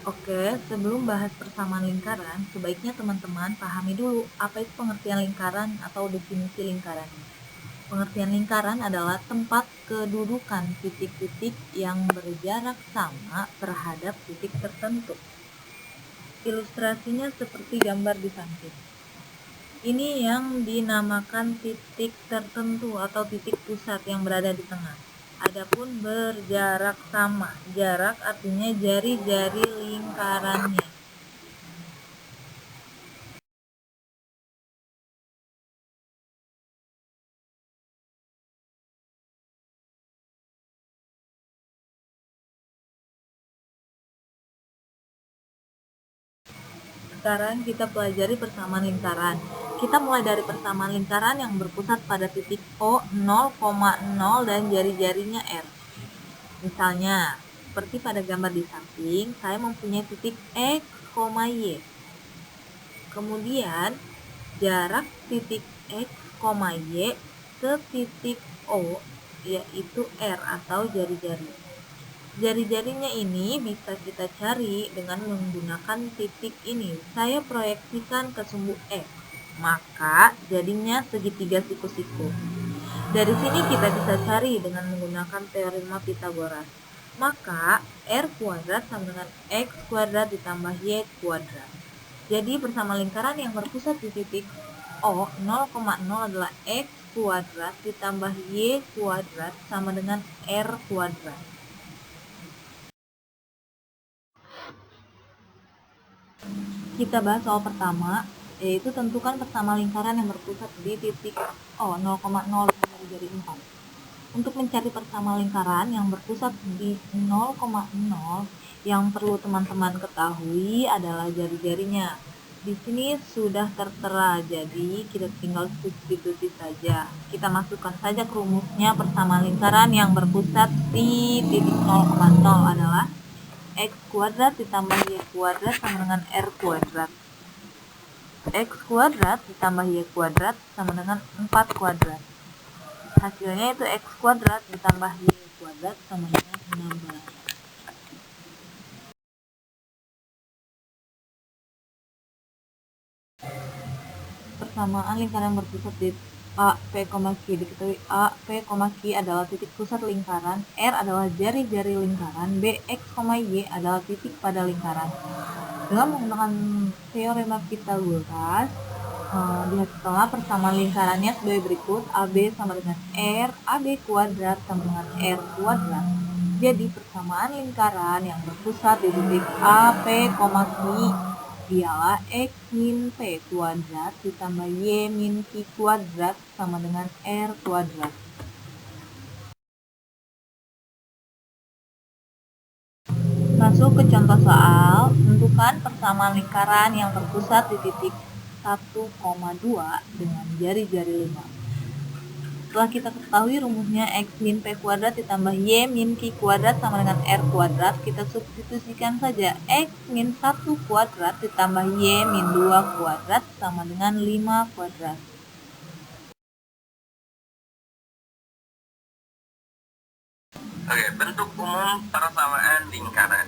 Oke, sebelum bahas persamaan lingkaran, sebaiknya teman-teman pahami dulu apa itu pengertian lingkaran atau definisi lingkaran. Pengertian lingkaran adalah tempat kedudukan titik-titik yang berjarak sama terhadap titik tertentu. Ilustrasinya seperti gambar di samping. Ini yang dinamakan titik tertentu atau titik pusat yang berada di tengah. Adapun berjarak sama, jarak artinya jari-jari lingkarannya. Sekarang kita pelajari persamaan lingkaran. Kita mulai dari persamaan lingkaran yang berpusat pada titik O 0,0 dan jari-jarinya R. Misalnya, seperti pada gambar di samping, saya mempunyai titik X, Y. Kemudian, jarak titik X, Y ke titik O yaitu R atau jari-jari. Jari-jarinya ini bisa kita cari dengan menggunakan titik ini. Saya proyeksikan ke sumbu X, maka jadinya segitiga siku-siku. Dari sini kita bisa cari dengan menggunakan teorema Pythagoras. Maka R kuadrat sama dengan X kuadrat ditambah Y kuadrat. Jadi bersama lingkaran yang berpusat di titik O 0,0 adalah X kuadrat ditambah Y kuadrat sama dengan R kuadrat. Kita bahas soal pertama, yaitu tentukan persamaan lingkaran yang berpusat di titik O 0,0 dari jari 4. Untuk mencari persamaan lingkaran yang berpusat di 0,0, yang perlu teman-teman ketahui adalah jari-jarinya. Di sini sudah tertera, jadi kita tinggal substitusi saja. Kita masukkan saja ke rumusnya. Persamaan lingkaran yang berpusat di titik 0,0 adalah X kuadrat ditambah Y kuadrat sama dengan R kuadrat. X kuadrat ditambah Y kuadrat sama dengan 4 kuadrat. Hasilnya itu X kuadrat ditambah Y kuadrat sama dengan 16. Persamaan lingkaran berpusat di A, P, Q. Diketahui A, P, Q adalah titik pusat lingkaran, R adalah jari-jari lingkaran, B, X, Y adalah titik pada lingkaran. Dengan menggunakan teorema Pythagoras, lihatlah persamaan lingkarannya sebagai berikut. AB sama dengan R, AB kuadrat sama dengan R kuadrat. Jadi persamaan lingkaran yang berpusat di titik A, P, Q ialah X min P kuadrat ditambah Y min Q kuadrat sama dengan R kuadrat. Masuk ke contoh soal, tentukan persamaan lingkaran yang berpusat di titik 1,2 dengan jari-jari 5. Setelah kita ketahui rumusnya X min P kuadrat ditambah Y min Q kuadrat sama dengan R kuadrat, kita substitusikan saja X min 1 kuadrat ditambah Y min 2 kuadrat sama dengan 5 kuadrat. Oke, bentuk umum persamaan lingkaran.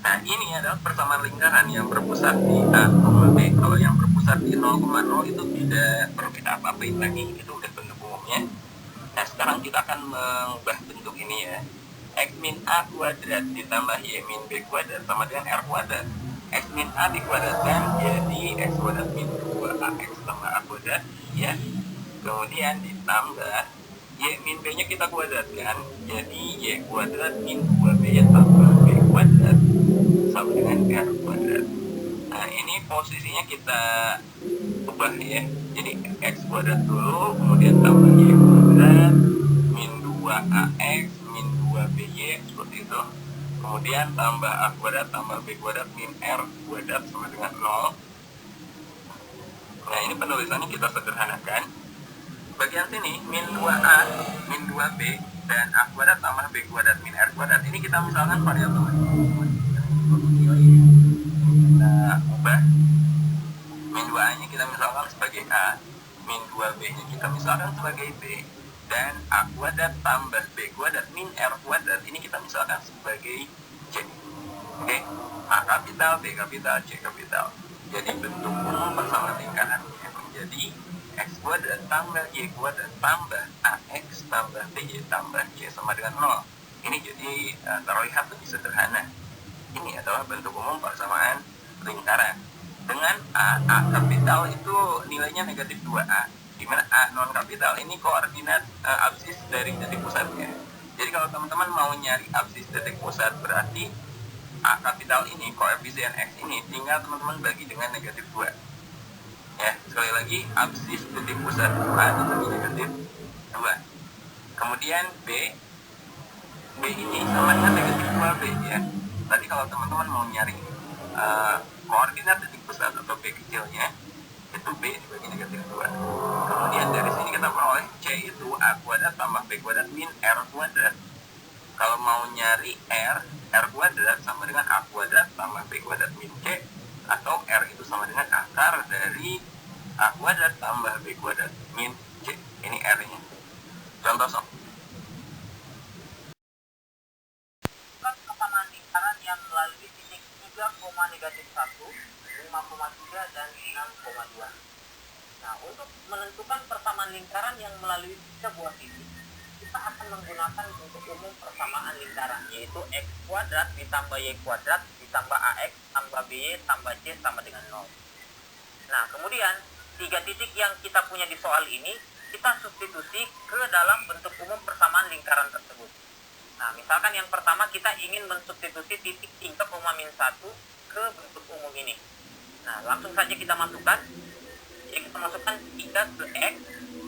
Nah, ini adalah persamaan lingkaran yang berpusat di A, B. Kalau yang berpusat di 0,0 itu tidak perlu kita apa-apain lagi, itu udah bentuk umumnya. Nah, sekarang kita akan mengubah bentuk ini ya. X min A kuadrat ditambah Y min B kuadrat sama dengan R kuadrat. X min A dikuadratkan jadi X kuadrat min 2AX tambah A kuadrat ya. Kemudian ditambah Y min B nya kita kuadratkan jadi Y kuadrat min 2B tambah B kuadrat sama dengan R kuadrat. Nah, ini posisinya kita ubah ya. Jadi X kuadrat dulu, kemudian tambah Y kuadrat min 2AX min 2BY seperti itu. Kemudian tambah A kuadrat tambah B kuadrat min R kuadrat sama dengan 0. Nah, ini penulisannya kita sederhanakan. Bagian sini min 2A min 2B dan A kuadrat tambah B kuadrat min R kuadrat ini kita misalkan variabel. Kita ubah min 2A nya kita misalkan sebagai A, min 2B nya kita misalkan sebagai B, dan A kuadrat tambah B kuadrat min R kuadrat ini kita misalkan sebagai C. Oke, A kapital, B kapital, C kapital. Jadi bentuk umum persamaan lingkarannya menjadi X kuadrat tambah Y kuadrat tambah AX tambah BY tambah C sama dengan 0. Ini jadi terlihat lebih sederhana. Ini adalah bentuk umum persamaan lingkaran. Dengan A kapital itu nilainya negatif 2A. Di mana A non kapital ini koordinat absis dari titik pusatnya. Jadi kalau teman-teman mau nyari absis titik pusat, berarti A kapital ini, koefisien X ini, tinggal teman-teman bagi dengan negatif 2. Ya, sekali lagi, absis titik pusat A dibagi negatif 2. Kemudian B ini sama dengan negatif 2B ya. Tadi kalau teman-teman mau nyari koordinat titik pusat atau B kecilnya, itu B dibagi negatif 2. Kemudian dari sini kita peroleh C itu A kuadrat tambah B kuadrat min R kuadrat. Kalau mau nyari R kuadrat sama dengan A kuadrat tambah B kuadrat min C, atau R itu sama dengan akar dari A kuadrat tambah B kuadrat min C. Ini R-nya. Contoh sob. Persamaan lingkaran yang melalui titik 3, negatif 1, 5,3, dan 6,2. Nah, untuk menentukan persamaan lingkaran yang melalui 3 buah titik, kita akan menggunakan bentuk umum persamaan lingkaran, yaitu X kuadrat ditambah Y kuadrat ditambah AX tambah BY tambah C sama dengan 0. Nah, kemudian 3 titik yang kita punya di soal ini, kita substitusi ke dalam bentuk umum persamaan lingkaran tersebut. Nah, misalkan yang pertama kita ingin mensubstitusi titik 3,-1 ke bentuk umum ini. Nah, langsung saja kita masukkan. Jadi kita masukkan 3 ke X,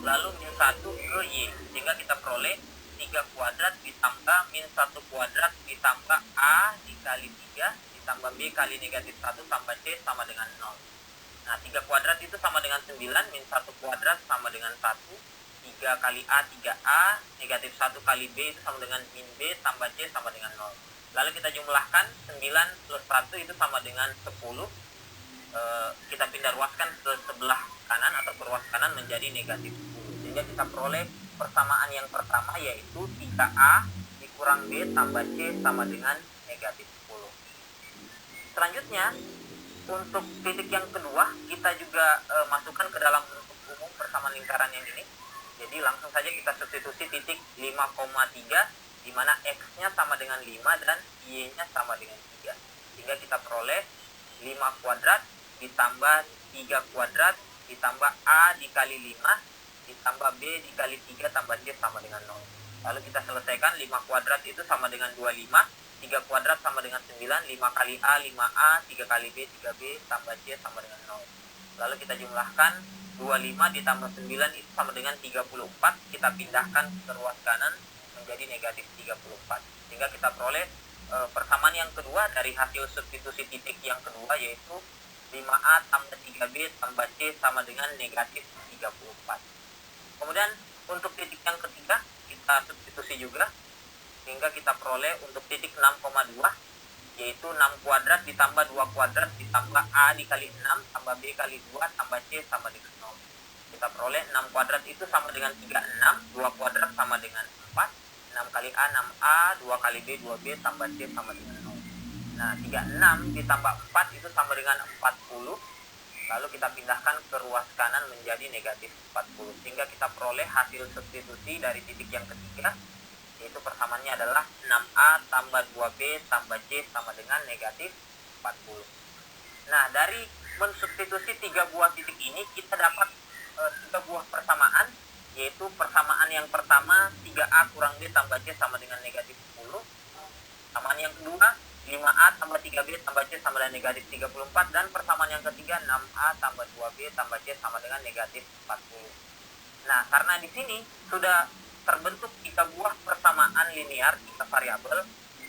lalu min 1 ke Y. Sehingga kita peroleh 3 kuadrat ditambah min 1 kuadrat ditambah A dikali 3 ditambah B kali negatif 1 tambah C sama dengan 0. Nah, 3 kuadrat itu sama dengan 9, min 1 kuadrat sama dengan 1. 3 kali A, 3A, negatif 1 kali B itu sama dengan min B, tambah C sama dengan 0. Lalu kita jumlahkan, 9 plus 1 itu sama dengan 10. Kita pindah ruaskan ke sebelah kanan atau ke ruas kanan menjadi negatif 10. Sehingga kita peroleh persamaan yang pertama, yaitu 3A dikurang B tambah C sama dengan negatif 10. Selanjutnya, untuk titik yang kedua, kita juga masukkan ke dalam bentuk umum persamaan lingkaran yang ini. Jadi langsung saja kita substitusi titik 5,3, di mana X-nya sama dengan 5 dan Y-nya sama dengan 3. Sehingga kita peroleh 5 kuadrat ditambah 3 kuadrat ditambah A dikali 5 ditambah B dikali 3 tambah C sama dengan 0. Lalu kita selesaikan, 5 kuadrat itu sama dengan 25, 3 kuadrat sama dengan 9, 5 kali A 5A, 3 kali B 3B tambah C sama dengan 0. Lalu kita jumlahkan, 25 ditambah 9 itu sama dengan 34. Kita pindahkan ke ruas kanan menjadi negatif 34. Sehingga kita peroleh persamaan yang kedua dari hasil substitusi titik yang kedua, yaitu 5A tambah 3B tambah C sama dengan negatif 34. Kemudian untuk titik yang ketiga kita substitusi juga, sehingga kita peroleh untuk titik 6,2, yaitu 6 kuadrat ditambah 2 kuadrat ditambah A dikali 6 tambah B kali 2 tambah C sama dengan 0. Kita peroleh 6 kuadrat itu sama dengan 36, 2 kuadrat sama dengan 4, 6 kali A 6A, 2 kali B 2B tambah C sama dengan 0. Nah, 36 ditambah 4 itu sama dengan 40. Lalu kita pindahkan ke ruas kanan menjadi negatif 40. Sehingga kita peroleh hasil substitusi dari titik yang ketiga, yaitu persamaannya adalah 6A tambah 2B tambah C sama dengan negatif 40. Nah, dari mensubstitusi 3 buah titik ini, kita dapat 3 buah persamaan, yaitu persamaan yang pertama 3A kurang B tambah C sama dengan negatif 10. Persamaan yang kedua 5A tambah 3B tambah C sama dengan negatif 34. Dan persamaan yang ketiga 6A tambah 2B tambah C sama dengan negatif 40. Nah, karena di sini sudah terbentuk 3 buah persamaan linear 3 variabel,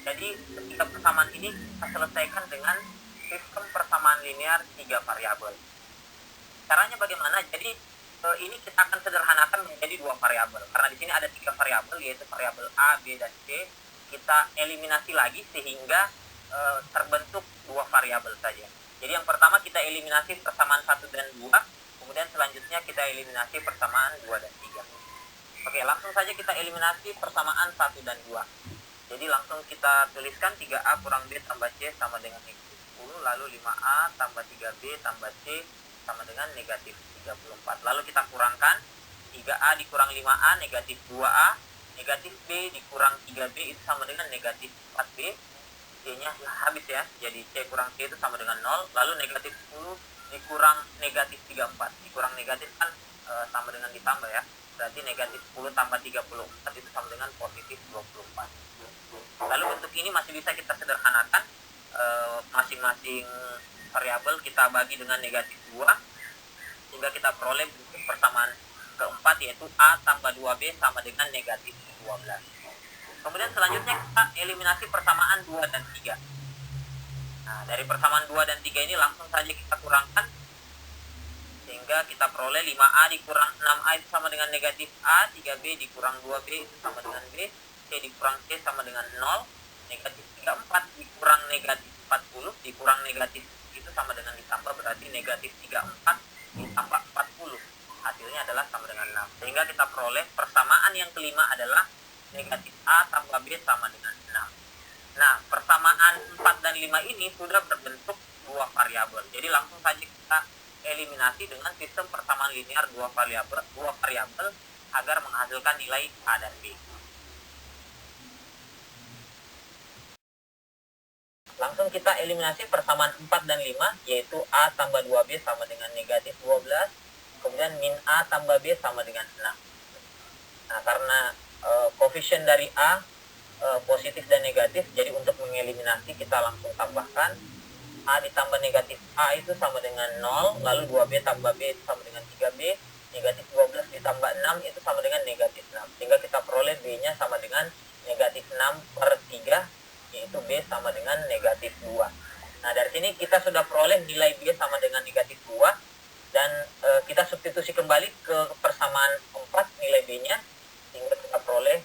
jadi ketiga persamaan ini kita selesaikan dengan sistem persamaan linear 3 variabel. Caranya bagaimana? Jadi ini kita akan sederhanakan menjadi 2 variabel. Karena di sini ada 3 variabel, yaitu variabel A, B, dan C. Kita eliminasi lagi sehingga terbentuk 2 variabel saja. Jadi yang pertama kita eliminasi persamaan 1 dan 2, kemudian selanjutnya kita eliminasi persamaan 2 dan 3. Oke, langsung saja kita eliminasi persamaan 1 dan 2. Jadi langsung kita tuliskan 3A kurang B tambah C sama dengan negatif 10, lalu 5A tambah 3B tambah C sama dengan negatif 34. Lalu kita kurangkan 3A dikurang 5A negatif 2A, negatif B dikurang 3B itu sama dengan negatif 4B, C-nya habis ya, jadi C kurang C itu sama dengan 0, lalu negatif 10 dikurang negatif 34, dikurang negatif kan sama dengan ditambah ya, berarti negatif 10 tambah 34 itu sama dengan positif 24. Lalu bentuk ini masih bisa kita sederhanakan, masing-masing variabel kita bagi dengan negatif 2, sehingga kita peroleh bentuk persamaan keempat, yaitu A tambah 2B sama dengan negatif 12. Kemudian selanjutnya kita eliminasi persamaan 2 dan 3. Nah, dari persamaan 2 dan 3 ini langsung saja kita kurangkan, sehingga kita peroleh 5A dikurang 6A itu sama dengan negatif A, 3B dikurang 2B itu sama dengan B, C dikurang C sama dengan 0, negatif 34 dikurang negatif 40 dikurang negatif itu sama dengan ditambah, berarti negatif 34 ditambah 40 hasilnya adalah sama dengan 6, sehingga kita peroleh persamaan yang kelima adalah negatif A tambah B sama dengan 6. Nah, persamaan 4 dan 5 ini sudah berbentuk dua variabel, jadi langsung saja kita eliminasi dengan sistem persamaan linear dua variabel agar menghasilkan nilai A dan B. Langsung kita eliminasi persamaan 4 dan 5, yaitu A tambah 2B sama dengan negatif 12, kemudian min A tambah B sama dengan 6. Nah, karena koefisien dari A positif dan negatif, jadi untuk mengeliminasi kita langsung tambahkan A ditambah negatif A itu sama dengan 0, lalu 2B tambah B itu sama dengan 3B, negatif 12 ditambah 6 itu sama dengan negatif 6, sehingga kita peroleh B-nya sama dengan negatif 6/3, yaitu B sama dengan negatif 2. Nah, dari sini kita sudah peroleh nilai B sama dengan negatif 2, dan kita substitusi kembali ke persamaan 4 nilai B-nya, sehingga kita peroleh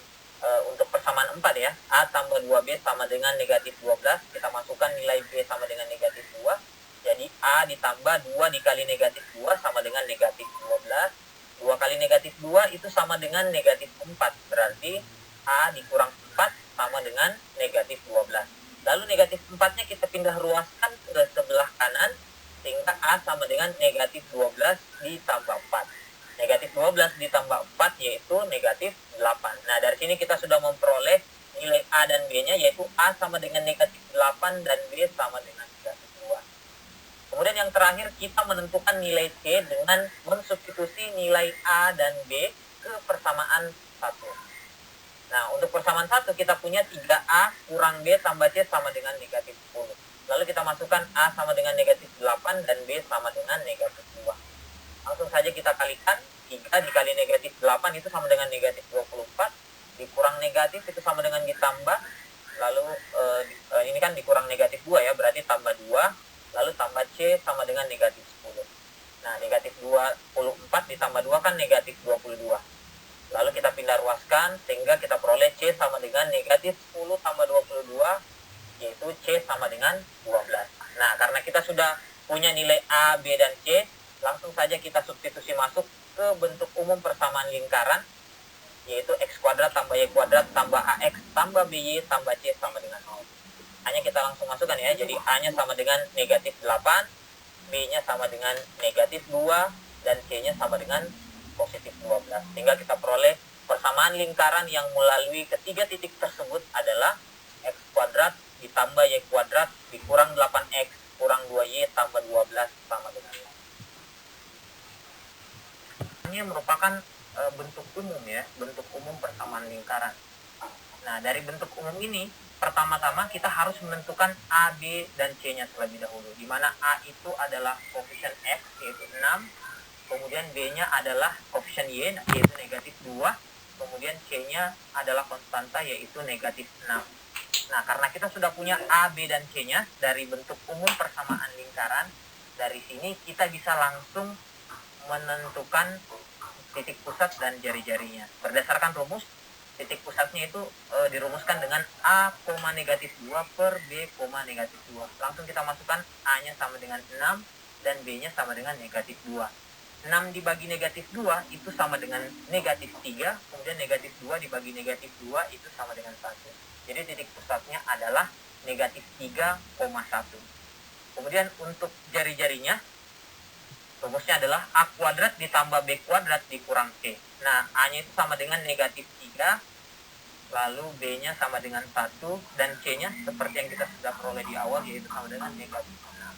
untuk persamaan 4 ya, A tambah 2B sama dengan negatif 12, kita masukkan nilai B sama dengan negatif 2, jadi A ditambah 2 dikali negatif 2 sama dengan negatif 12, 2 kali negatif 2 itu sama dengan negatif 4, berarti A dikurang 4 sama dengan negatif 12. Lalu negatif 4-nya kita pindah ruaskan ke sebelah kanan, sehingga A sama dengan negatif 12 ditambah 4. Negatif 12 ditambah 4 yaitu negatif 8. Nah, dari sini kita sudah memperoleh nilai A dan B-nya, yaitu A sama dengan negatif 8 dan B sama dengan negatif 2. Kemudian yang terakhir kita menentukan nilai C dengan mensubstitusi nilai A dan B ke persamaan 1. Nah, untuk persamaan 1 kita punya 3A kurang B tambah C sama dengan negatif 10. Lalu kita masukkan A sama dengan negatif 8 dan B sama dengan negatif 2. Langsung saja kita kalikan, 3 dikali negatif 8 itu sama dengan negatif 24, dikurang negatif itu sama dengan ditambah, lalu ini kan dikurang negatif 2 ya, berarti tambah 2, lalu tambah C sama dengan negatif 10. Nah, negatif 24 ditambah 2 kan negatif 22. Lalu kita pindah ruaskan, sehingga kita peroleh C sama dengan negatif 10 tambah 22, yaitu C sama dengan 12. Nah, karena kita sudah punya nilai A, B, dan C, langsung saja kita substitusi masuk ke bentuk umum persamaan lingkaran, yaitu X kuadrat tambah Y kuadrat tambah AX tambah BY tambah C sama dengan 0. Hanya kita langsung masukkan ya, jadi A-nya sama dengan negatif 8, B-nya sama dengan negatif 2, dan C-nya sama dengan positif 12. Sehingga kita peroleh persamaan lingkaran yang melalui ketiga titik tersebut adalah X kuadrat ditambah Y kuadrat dikurang 8X kurang 2Y tambah 12 sama dengan 0. Ini merupakan bentuk umum ya, bentuk umum persamaan lingkaran. Nah, dari bentuk umum ini, pertama-tama kita harus menentukan A, B, dan C-nya terlebih dahulu, di mana A itu adalah koefisien X, yaitu 6, kemudian B-nya adalah koefisien Y, yaitu negatif 2, kemudian C-nya adalah konstanta, yaitu negatif 6. Nah, karena kita sudah punya A, B, dan C-nya dari bentuk umum persamaan lingkaran, dari sini kita bisa langsung menentukan titik pusat dan jari-jarinya. Berdasarkan rumus, titik pusatnya itu dirumuskan dengan A, negatif 2 per B, negatif 2. Langsung kita masukkan A-nya sama dengan 6 dan B-nya sama dengan negatif 2. 6 dibagi negatif 2 itu sama dengan negatif 3, kemudian negatif 2 dibagi negatif 2 itu sama dengan 1. Jadi titik pusatnya adalah negatif 3,1. Kemudian untuk jari-jarinya, rumusnya adalah A kuadrat ditambah B kuadrat dikurang C. Nah, A-nya itu sama dengan negatif 3, lalu B-nya sama dengan 1, dan C-nya seperti yang kita sudah peroleh di awal, yaitu sama dengan negatif 6.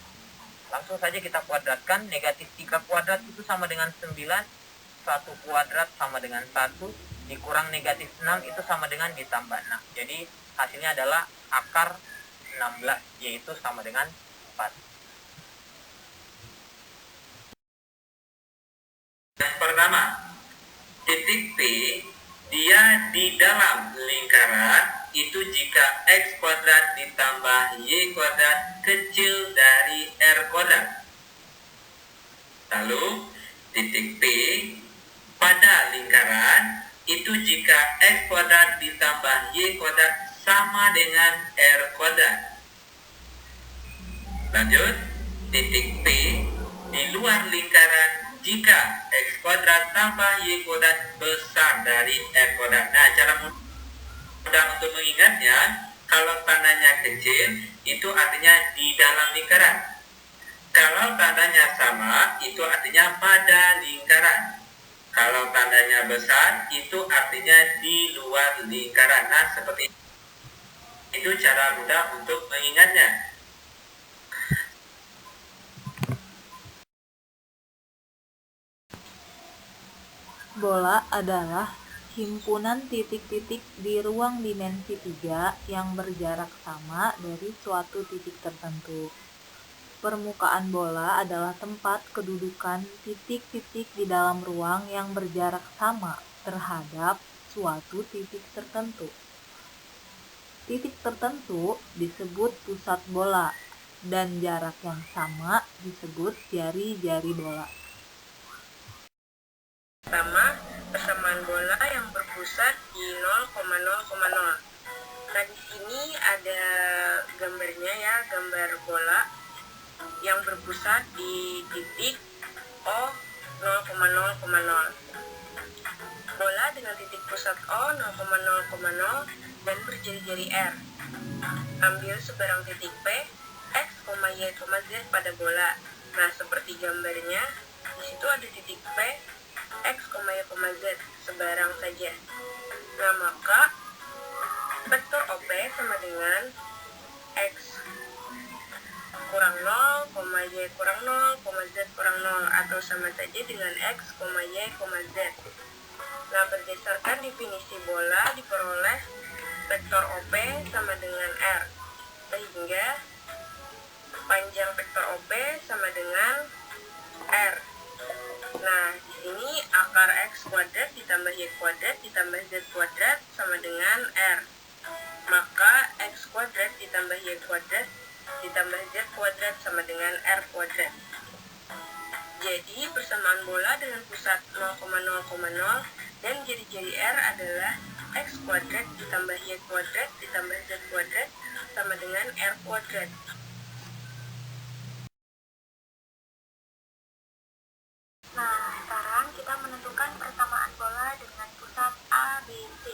Langsung saja kita kuadratkan. Negatif 3 kuadrat itu sama dengan 9, 1 kuadrat sama dengan 1, dikurang negatif 6 itu sama dengan ditambah 6. Jadi hasilnya adalah akar 16, yaitu sama dengan 4. Yang pertama, titik P dia di dalam lingkaran itu jika X kuadrat ditambah Y kuadrat kecil dari R kuadrat. Lalu titik P pada lingkaran itu jika X kuadrat ditambah Y kuadrat sama dengan R kuadrat. Lanjut, titik P di luar lingkaran jika X kuadrat tambah Y kuadrat besar dari R kuadrat. Nah, cara mudah untuk mengingatnya, kalau tandanya kecil, itu artinya di dalam lingkaran. Kalau tandanya sama, itu artinya pada lingkaran. Kalau tandanya besar, itu artinya di luar lingkaran. Nah, seperti itu cara mudah untuk mengingatnya. Bola adalah himpunan titik-titik di ruang dimensi 3 yang berjarak sama dari suatu titik tertentu. Permukaan bola adalah tempat kedudukan titik-titik di dalam ruang yang berjarak sama terhadap suatu titik tertentu. Titik tertentu disebut pusat bola, dan jarak yang sama disebut jari-jari bola. Pertama, persamaan bola yang berpusat di 0,0,0. Nah, di sini ada gambarnya ya, gambar bola yang berpusat di titik O 0,0,0. Bola dengan titik pusat O 0,0,0 dan berjari-jari R. Ambil sebarang titik P, X, Y, Z pada bola. Nah, seperti gambarnya, di situ ada titik P, X, Y, Z sebarang saja. Nah, maka vektor OP sama dengan X kurang 0, Y kurang 0, Z kurang 0, atau sama saja dengan X, Y, Z. Nah, berdasarkan definisi bola diperoleh vektor OP sama dengan R, sehingga panjang vektor OP sama dengan R. Nah, di sini akar X kuadrat ditambah Y kuadrat ditambah Z kuadrat sama dengan R. Maka X kuadrat ditambah Y kuadrat ditambah Z kuadrat sama dengan R kuadrat. Jadi, persamaan bola dengan pusat 0,0,0 dan jari-jari R adalah X kuadrat ditambah Y kuadrat ditambah Z kuadrat sama dengan R kuadrat. Nah, sekarang kita menentukan persamaan bola dengan pusat A, B, C.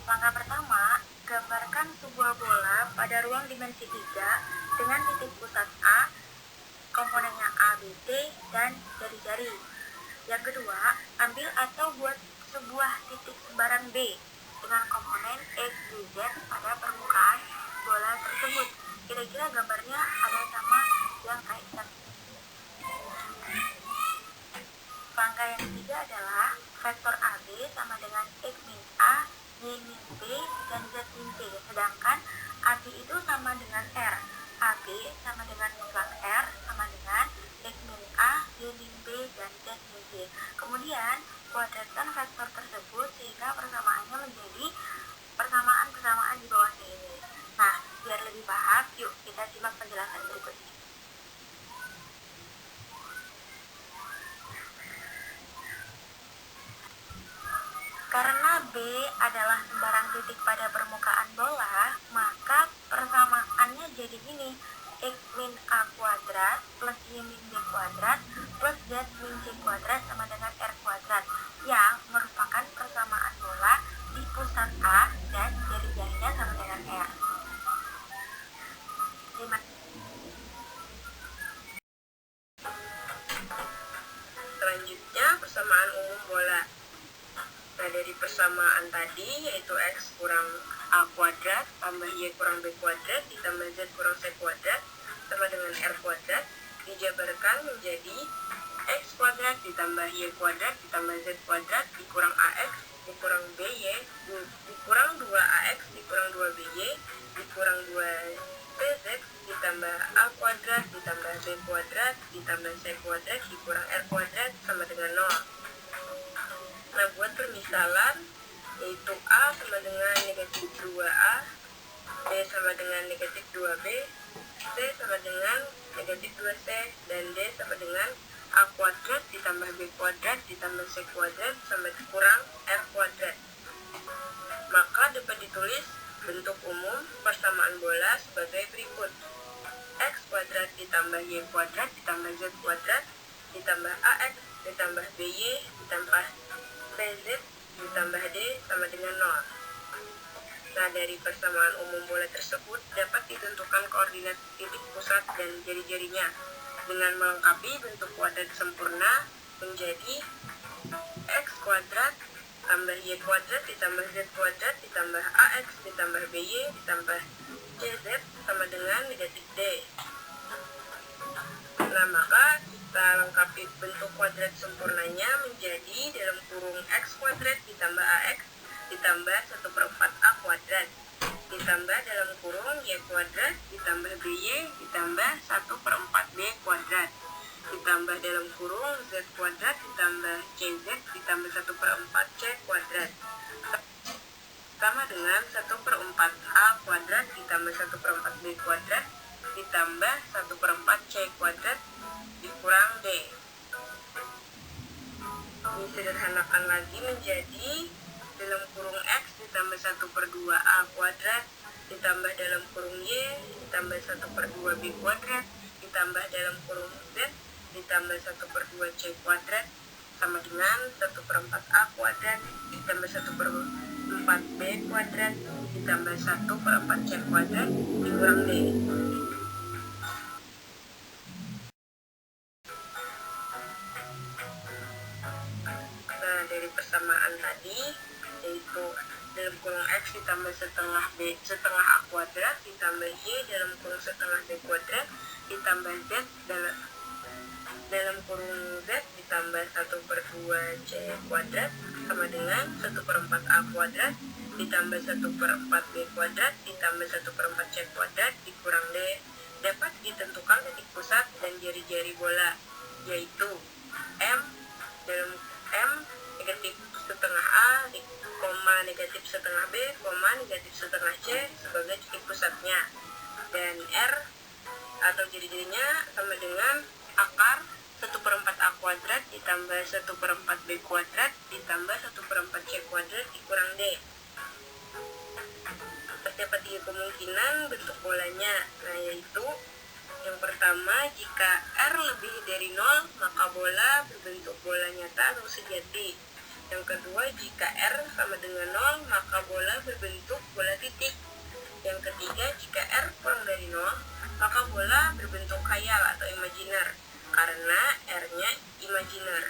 Langkah pertama, gambarkan sebuah bola pada ruang dimensi 3 dengan titik pusat A, komponennya A, B, C, dan jari-jari. Yang kedua, ambil atau buat sebuah titik sebaran B dengan komponen X, Y, Z pada permukaan bola tersebut. Kira-kira gambarnya ada sama yang kayak kita. Langkah yang ketiga adalah vektor AB sama dengan X min A, Y min B, dan Z min C. Sedangkan AB itu sama dengan R. AB sama dengan mutlak R sama dengan X min A, Y min B, dan Z min C. Kemudian, kuadratkan vektor tersebut sehingga persamaannya menjadi persamaan-persamaan di bawahnya ini. Nah, biar lebih paham, yuk kita simak penjelasan berikut ini. Karena B adalah sembarang titik pada permukaan bola, maka persamaannya jadi gini. X min A kuadrat plus Y min B kuadrat plus Z min C kuadrat sama dengan R kuadrat, yang merupakan persamaan bola di pusat A dan jari-jarinya sama dengan R. Selanjutnya, persamaan umum bola. Nah, dari persamaan tadi, yaitu X kurang A kuadrat tambah Y kurang B kuadrat ditambah Z kurang C kuadrat sama dengan R kuadrat, dijabarkan menjadi X kuadrat ditambah Y kuadrat ditambah Z kuadrat dikurang AX dikurang BY dikurang 2AX dikurang 2BY dikurang 2BZ ditambah A kuadrat ditambah B kuadrat ditambah C kuadrat dikurang R kuadrat sama dengan 0. Nah, buat permisalan, yaitu A sama dengan negatif 2A, B sama dengan negatif 2B, C sama dengan negatif 2C, dan D sama dengan A kuadrat ditambah B kuadrat ditambah C kuadrat sama kurang R kuadrat. Maka dapat ditulis bentuk umum persamaan bola sebagai berikut. X kuadrat ditambah Y kuadrat ditambah Z kuadrat ditambah AX ditambah BY ditambah BZ ditambah D sama dengan 0. Nah, dari persamaan umum bola tersebut dapat ditentukan koordinat titik pusat dan jari-jarinya dengan melengkapi bentuk kuadrat sempurna menjadi X kuadrat tambah Y kuadrat ditambah Z kuadrat ditambah AX ditambah BY ditambah CZ sama dengan negatif D. Nah, maka kita lengkapi bentuk kuadrat sempurnanya menjadi dalam kurung X kuadrat ditambah AX ditambah 1/4 A kuadrat ditambah dalam kurung Y kuadrat ditambah BY ditambah 1/4 B kuadrat ditambah dalam kurung Z kuadrat ditambah CZ ditambah 1/4 C kuadrat sama dengan 1/4 A kuadrat ditambah 1/4 B kuadrat ditambah 1/4 C kuadrat dikurang D. Disederhanakan lagi menjadi dalam kurung X ditambah 1/2 A kuadrat ditambah dalam kurung Y ditambah 1/2 B kuadrat ditambah dalam kurung Z ditambah 1/2 C kuadrat sama dengan 1/4 A kuadrat ditambah 1/4 B kuadrat ditambah 1/4 C kuadrat dikurang D. Nah, dari persamaan tadi, yaitu dalam kurung X ditambah setengah A kuadrat ditambah Y dalam kurung setengah B kuadrat ditambah Z dalam kurung Z ditambah 1/2 C kuadrat sama dengan 1/4 A kuadrat ditambah 1/4 B kuadrat ditambah 1/4 C kuadrat dikurang D dapat ditentukan titik pusat dan jari-jari bola, yaitu M dalam M negatif setengah A, koma negatif setengah B, koma negatif setengah C sebagai titik pusatnya, dan R atau jari-jarinya sama dengan akar 1/4 A kuadrat ditambah 1/4 B kuadrat ditambah 1/4 C kuadrat dikurang D. Terdapat 3 kemungkinan bentuk bolanya, nah yaitu yang pertama, jika R lebih dari 0 maka bola berbentuk bola nyata atau sejati. Yang kedua, jika R sama dengan 0 maka bola berbentuk bola titik. Yang ketiga, jika R kurang dari 0 maka bola berbentuk khayal atau imajiner karena R-nya imajiner.